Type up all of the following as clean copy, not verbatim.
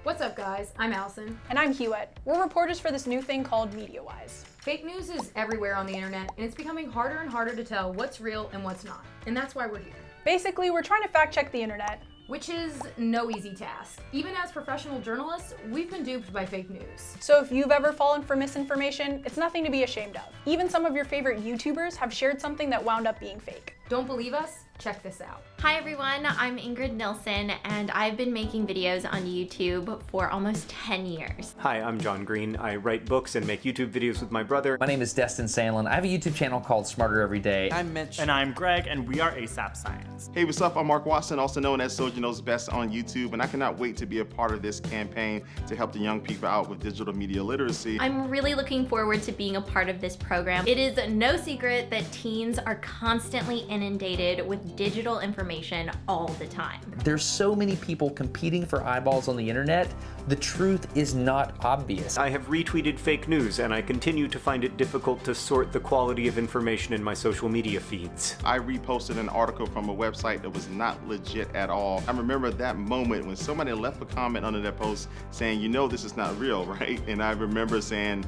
What's up, guys? I'm Allison. And I'm Hewitt. We're reporters for this new thing called MediaWise. Fake news is everywhere on the internet, and it's becoming harder and harder to tell what's real and what's not. And that's why we're here. Basically, we're trying to fact check the internet. Which is no easy task. Even as professional journalists, we've been duped by fake news. So if you've ever fallen for misinformation, it's nothing to be ashamed of. Even some of your favorite YouTubers have shared something that wound up being fake. Don't believe us? Check this out. Hi everyone, I'm Ingrid Nilsson and I've been making videos on YouTube for almost 10 years. Hi, I'm John Green. I write books and make YouTube videos with my brother. My name is Destin Sandlin. I have a YouTube channel called Smarter Every Day. I'm Mitch. And I'm Greg, and we are ASAP Science. Hey, what's up? I'm Mark Watson, also known as Soldier Knows Best on YouTube, and I cannot wait to be a part of this campaign to help the young people out with digital media literacy. I'm really looking forward to being a part of this program. It is no secret that teens are constantly inundated with digital information all the time. There's so many people competing for eyeballs on the internet. The truth is not obvious. I have retweeted fake news, and I continue to find it difficult to sort the quality of information in my social media feeds. I reposted an article from a website that was not legit at all. I remember that moment when somebody left a comment under that post saying, you know this is not real, right? And I remember saying,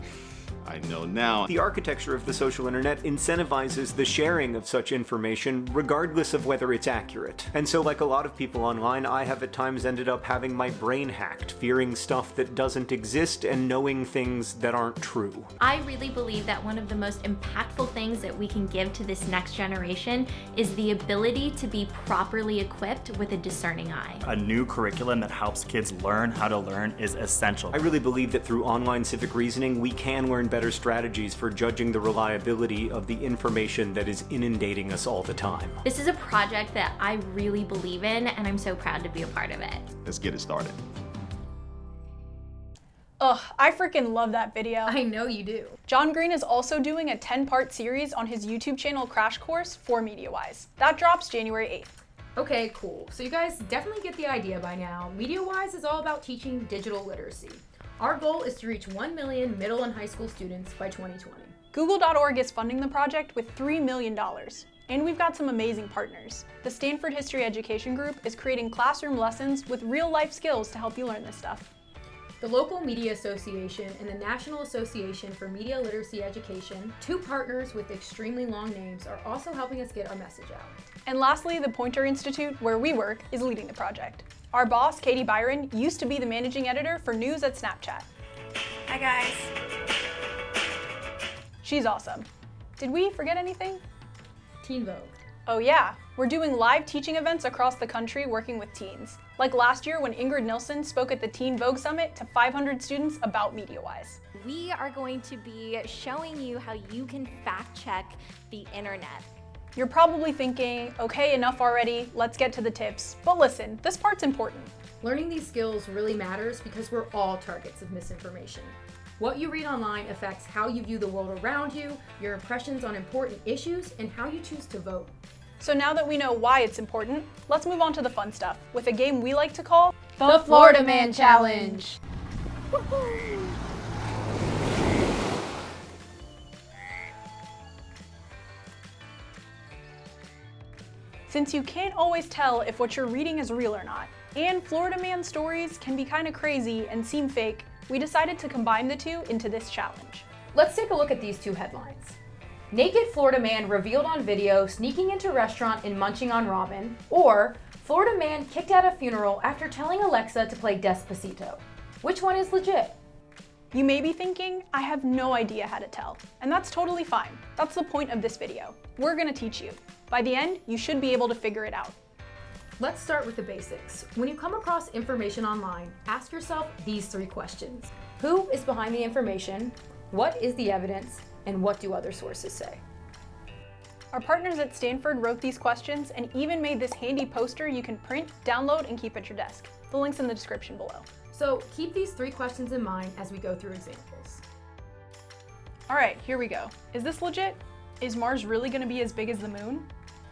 I know now. The architecture of the social internet incentivizes the sharing of such information regardless of whether it's accurate. And so, like a lot of people online, I have at times ended up having my brain hacked, fearing stuff that doesn't exist and knowing things that aren't true. I really believe that one of the most impactful things that we can give to this next generation is the ability to be properly equipped with a discerning eye. A new curriculum that helps kids learn how to learn is essential. I really believe that through online civic reasoning, we can learn better strategies for judging the reliability of the information that is inundating us all the time. This is a project that I really believe in, and I'm so proud to be a part of it. Let's get it started. Ugh, I freaking love that video. I know you do. John Green is also doing a 10-part series on his YouTube channel Crash Course for MediaWise. That drops January 8th. Okay, cool. So you guys definitely get the idea by now. MediaWise is all about teaching digital literacy. Our goal is to reach 1 million middle and high school students by 2020. Google.org is funding the project with $3 million. And we've got some amazing partners. The Stanford History Education Group is creating classroom lessons with real-life skills to help you learn this stuff. The local Media Association and the National Association for Media Literacy Education, two partners with extremely long names, are also helping us get our message out. And lastly, the Poynter Institute, where we work, is leading the project. Our boss, Katie Byron, used to be the managing editor for news at Snapchat. Hi guys. She's awesome. Did we forget anything? Teen Vogue. Oh yeah, we're doing live teaching events across the country working with teens. Like last year when Ingrid Nilsson spoke at the Teen Vogue Summit to 500 students about MediaWise. We are going to be showing you how you can fact check the internet. You're probably thinking, okay, enough already, let's get to the tips. But listen, this part's important. Learning these skills really matters because we're all targets of misinformation. What you read online affects how you view the world around you, your impressions on important issues, and how you choose to vote. So now that we know why it's important, let's move on to the fun stuff with a game we like to call The Florida Man Challenge. Woohoo! Since you can't always tell if what you're reading is real or not, and Florida Man stories can be kind of crazy and seem fake, we decided to combine the two into this challenge. Let's take a look at these two headlines. Naked Florida Man revealed on video sneaking into restaurant and munching on ramen, or Florida Man kicked out a funeral after telling Alexa to play Despacito. Which one is legit? You may be thinking, I have no idea how to tell, and that's totally fine. That's the point of this video. We're gonna teach you. By the end, you should be able to figure it out. Let's start with the basics. When you come across information online, ask yourself these three questions. Who is behind the information? What is the evidence? And what do other sources say? Our partners at Stanford wrote these questions and even made this handy poster you can print, download, and keep at your desk. The link's in the description below. So keep these three questions in mind as we go through examples. All right, here we go. Is this legit? Is Mars really gonna be as big as the moon?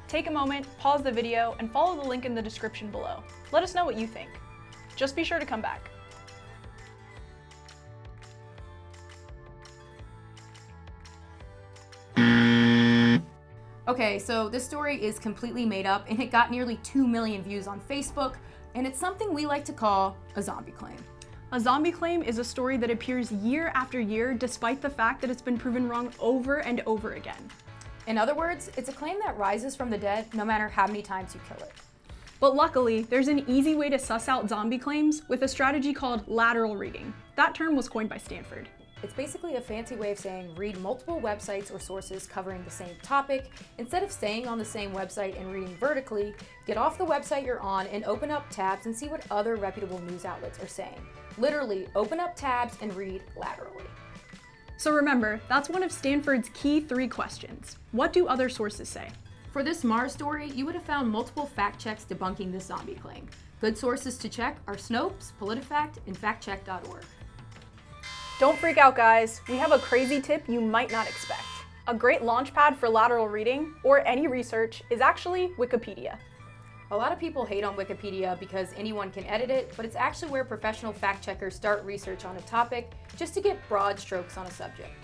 Take a moment, pause the video, and follow the link in the description below. Let us know what you think. Just be sure to come back. Okay, so this story is completely made up and it got nearly 2 million views on Facebook, and it's something we like to call a zombie claim. A zombie claim is a story that appears year after year despite the fact that it's been proven wrong over and over again. In other words, it's a claim that rises from the dead no matter how many times you kill it. But luckily, there's an easy way to suss out zombie claims with a strategy called lateral reading. That term was coined by Stanford. It's basically a fancy way of saying read multiple websites or sources covering the same topic. Instead of staying on the same website and reading vertically, get off the website you're on and open up tabs and see what other reputable news outlets are saying. Literally, open up tabs and read laterally. So remember, that's one of Stanford's key 3 questions. What do other sources say? For this Mars story, you would have found multiple fact checks debunking this zombie claim. Good sources to check are Snopes, PolitiFact, and factcheck.org. Don't freak out, guys. We have a crazy tip you might not expect. A great launchpad for lateral reading, or any research, is actually Wikipedia. A lot of people hate on Wikipedia because anyone can edit it, but it's actually where professional fact checkers start research on a topic just to get broad strokes on a subject.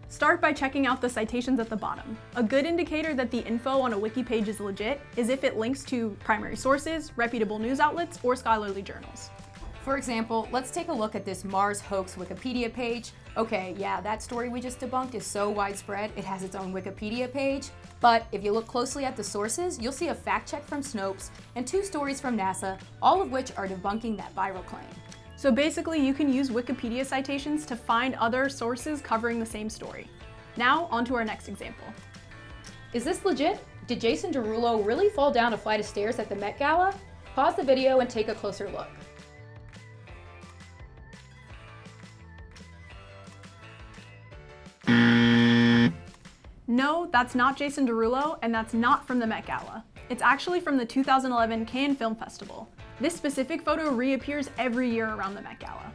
Start by checking out the citations at the bottom. A good indicator that the info on a wiki page is legit is if it links to primary sources, reputable news outlets, or scholarly journals. For example, let's take a look at this Mars hoax Wikipedia page. Okay, yeah, that story we just debunked is so widespread, it has its own Wikipedia page. But if you look closely at the sources, you'll see a fact check from Snopes and 2 stories from NASA, all of which are debunking that viral claim. So basically, you can use Wikipedia citations to find other sources covering the same story. Now, on to our next example. Is this legit? Did Jason Derulo really fall down a flight of stairs at the Met Gala? Pause the video and take a closer look. No, that's not Jason Derulo, and that's not from the Met Gala. It's actually from the 2011 Cannes Film Festival. This specific photo reappears every year around the Met Gala.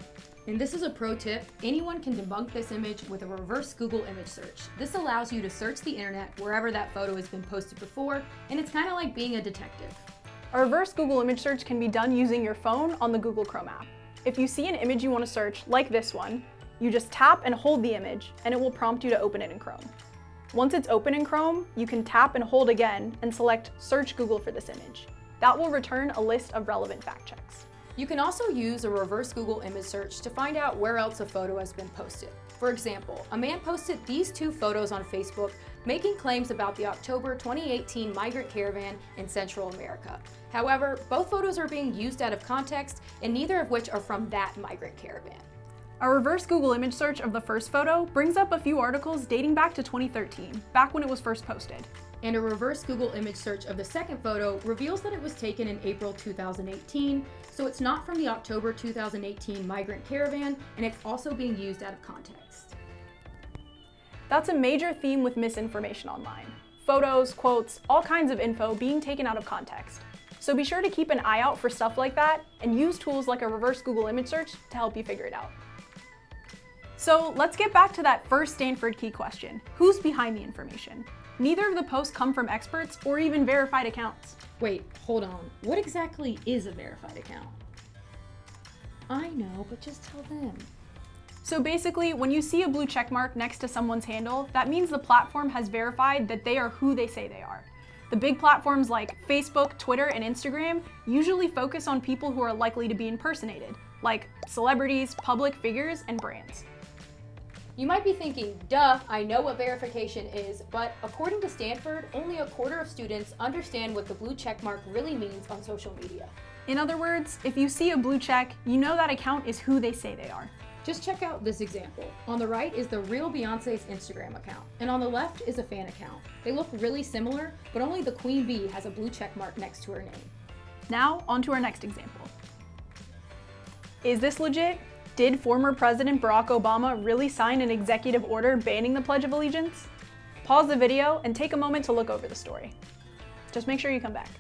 And this is a pro tip, anyone can debunk this image with a reverse Google image search. This allows you to search the internet wherever that photo has been posted before, and it's kind of like being a detective. A reverse Google image search can be done using your phone on the Google Chrome app. If you see an image you want to search, like this one, you just tap and hold the image, and it will prompt you to open it in Chrome. Once it's open in Chrome, you can tap and hold again and select Search Google for this image. That will return a list of relevant fact checks. You can also use a reverse Google image search to find out where else a photo has been posted. For example, a man posted these 2 photos on Facebook making claims about the October 2018 migrant caravan in Central America. However, both photos are being used out of context and neither of which are from that migrant caravan. A reverse Google image search of the first photo brings up a few articles dating back to 2013, back when it was first posted. And a reverse Google image search of the second photo reveals that it was taken in April 2018, so it's not from the October 2018 migrant caravan, and it's also being used out of context. That's a major theme with misinformation online. Photos, quotes, all kinds of info being taken out of context. So be sure to keep an eye out for stuff like that and use tools like a reverse Google image search to help you figure it out. So let's get back to that first Stanford key question. Who's behind the information? Neither of the posts come from experts or even verified accounts. Wait, hold on. What exactly is a verified account? I know, but just tell them. So basically, when you see a blue check mark next to someone's handle, that means the platform has verified that they are who they say they are. The big platforms like Facebook, Twitter, and Instagram usually focus on people who are likely to be impersonated, like celebrities, public figures, and brands. You might be thinking, duh, I know what verification is, but according to Stanford, only a quarter of students understand what the blue check mark really means on social media. In other words, if you see a blue check, you know that account is who they say they are. Just check out this example. On the right is the real Beyonce's Instagram account, and on the left is a fan account. They look really similar, but only the Queen Bee has a blue check mark next to her name. Now, on to our next example. Is this legit? Did former President Barack Obama really sign an executive order banning the Pledge of Allegiance? Pause the video and take a moment to look over the story. Just make sure you come back.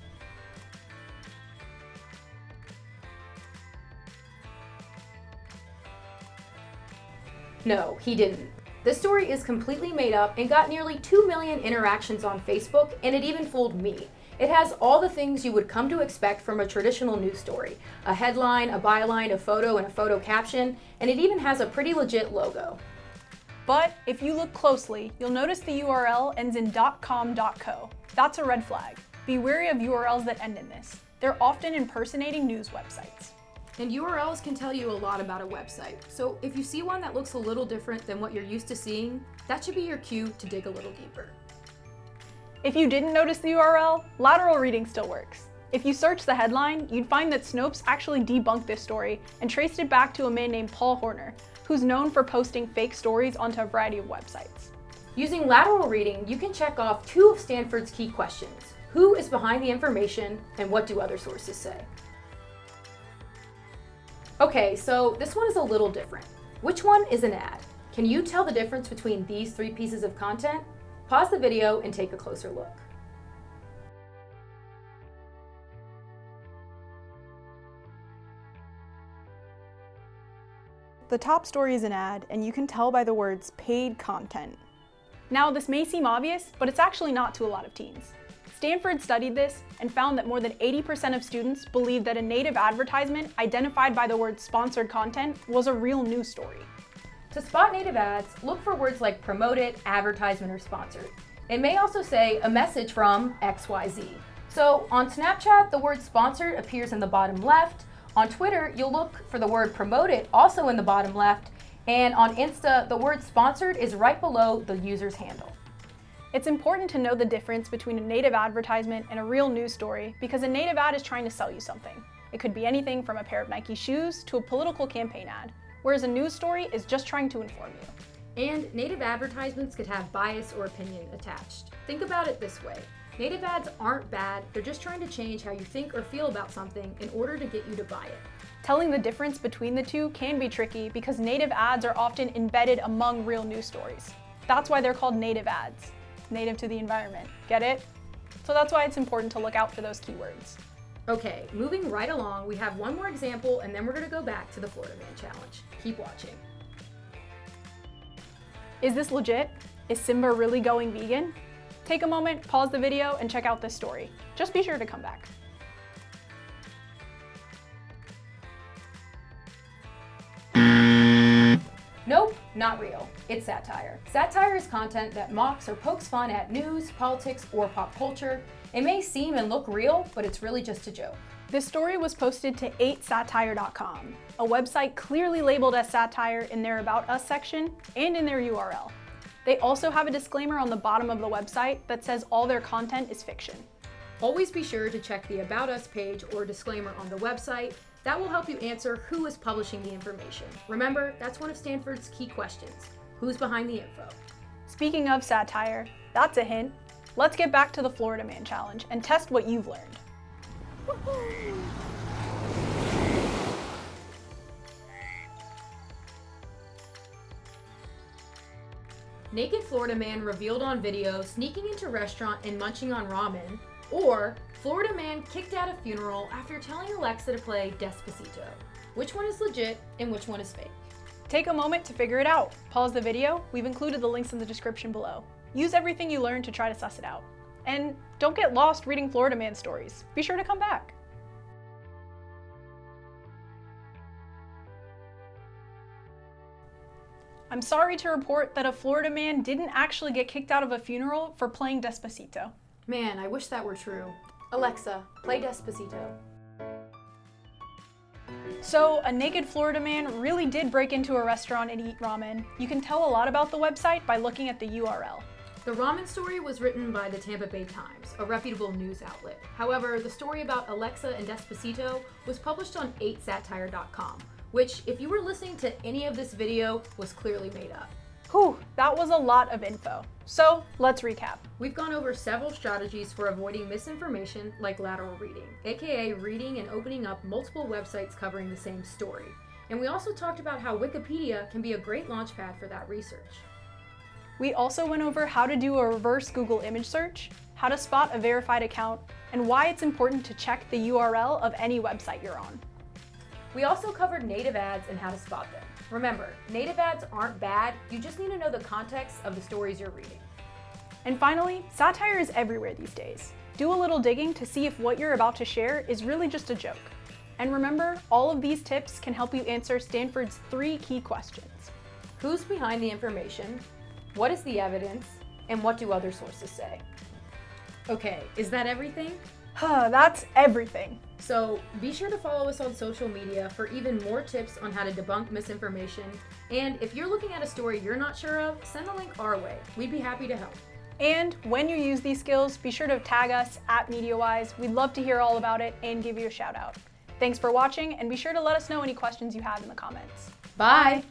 No, he didn't. This story is completely made up and got nearly 2 million interactions on Facebook, and it even fooled me. It has all the things you would come to expect from a traditional news story. A headline, a byline, a photo, and a photo caption, and it even has a pretty legit logo. But if you look closely, you'll notice the URL ends in .com.co. That's a red flag. Be wary of URLs that end in this. They're often impersonating news websites. And URLs can tell you a lot about a website. So if you see one that looks a little different than what you're used to seeing, that should be your cue to dig a little deeper. If you didn't notice the URL, lateral reading still works. If you search the headline, you'd find that Snopes actually debunked this story and traced it back to a man named Paul Horner, who's known for posting fake stories onto a variety of websites. Using lateral reading, you can check off 2 of Stanford's key questions. Who is behind the information, and what do other sources say? Okay, so this one is a little different. Which one is an ad? Can you tell the difference between these 3 pieces of content? Pause the video and take a closer look. The top story is an ad, and you can tell by the words paid content. Now, this may seem obvious, but it's actually not to a lot of teens. Stanford studied this and found that more than 80% of students believed that a native advertisement identified by the word sponsored content was a real news story. To spot native ads, look for words like promoted, advertisement, or sponsored. It may also say a message from XYZ. So on Snapchat, the word sponsored appears in the bottom left. On Twitter, you'll look for the word promoted also in the bottom left. And on Insta, the word sponsored is right below the user's handle. It's important to know the difference between a native advertisement and a real news story because a native ad is trying to sell you something. It could be anything from a pair of Nike shoes to a political campaign ad, whereas a news story is just trying to inform you. And native advertisements could have bias or opinion attached. Think about it this way. Native ads aren't bad, they're just trying to change how you think or feel about something in order to get you to buy it. Telling the difference between the two can be tricky because native ads are often embedded among real news stories. That's why they're called native ads. Native to the environment. Get it? So that's why it's important to look out for those keywords. Okay, moving right along, we have one more example and then we're going to go back to the Florida Man Challenge. Keep watching. Is this legit? Is Simba really going vegan? Take a moment, pause the video, and check out this story. Just be sure to come back. Nope, not real. It's satire. Satire is content that mocks or pokes fun at news, politics, or pop culture. It may seem and look real, but it's really just a joke. This story was posted to 8satire.com, a website clearly labeled as satire in their About Us section and in their URL. They also have a disclaimer on the bottom of the website that says all their content is fiction. Always be sure to check the About Us page or disclaimer on the website. That will help you answer who is publishing the information. Remember, that's one of Stanford's key questions. Who's behind the info? Speaking of satire, that's a hint. Let's get back to the Florida Man Challenge and test what you've learned. Naked Florida man revealed on video sneaking into restaurant and munching on ramen, or Florida man kicked out a funeral after telling Alexa to play Despacito. Which one is legit and which one is fake? Take a moment to figure it out. Pause the video. We've included the links in the description below. Use everything you learned to try to suss it out. And don't get lost reading Florida man stories. Be sure to come back. I'm sorry to report that a Florida man didn't actually get kicked out of a funeral for playing Despacito. Man, I wish that were true. Alexa, play Despacito. So, a naked Florida man really did break into a restaurant and eat ramen. You can tell a lot about the website by looking at the URL. The ramen story was written by the Tampa Bay Times, a reputable news outlet. However, the story about Alexa and Despacito was published on 8satire.com, which, if you were listening to any of this video, was clearly made up. Whew, that was a lot of info. So, let's recap. We've gone over several strategies for avoiding misinformation like lateral reading, aka reading and opening up multiple websites covering the same story. And we also talked about how Wikipedia can be a great launchpad for that research. We also went over how to do a reverse Google image search, how to spot a verified account, and why it's important to check the URL of any website you're on. We also covered native ads and how to spot them. Remember, native ads aren't bad, you just need to know the context of the stories you're reading. And finally, satire is everywhere these days. Do a little digging to see if what you're about to share is really just a joke. And remember, all of these tips can help you answer Stanford's 3 key questions. Who's behind the information? What is the evidence? And what do other sources say? Okay, is that everything? That's everything. So be sure to follow us on social media for even more tips on how to debunk misinformation. And if you're looking at a story you're not sure of, send a link our way. We'd be happy to help. And when you use these skills, be sure to tag us at MediaWise. We'd love to hear all about it and give you a shout out. Thanks for watching, and be sure to let us know any questions you have in the comments. Bye!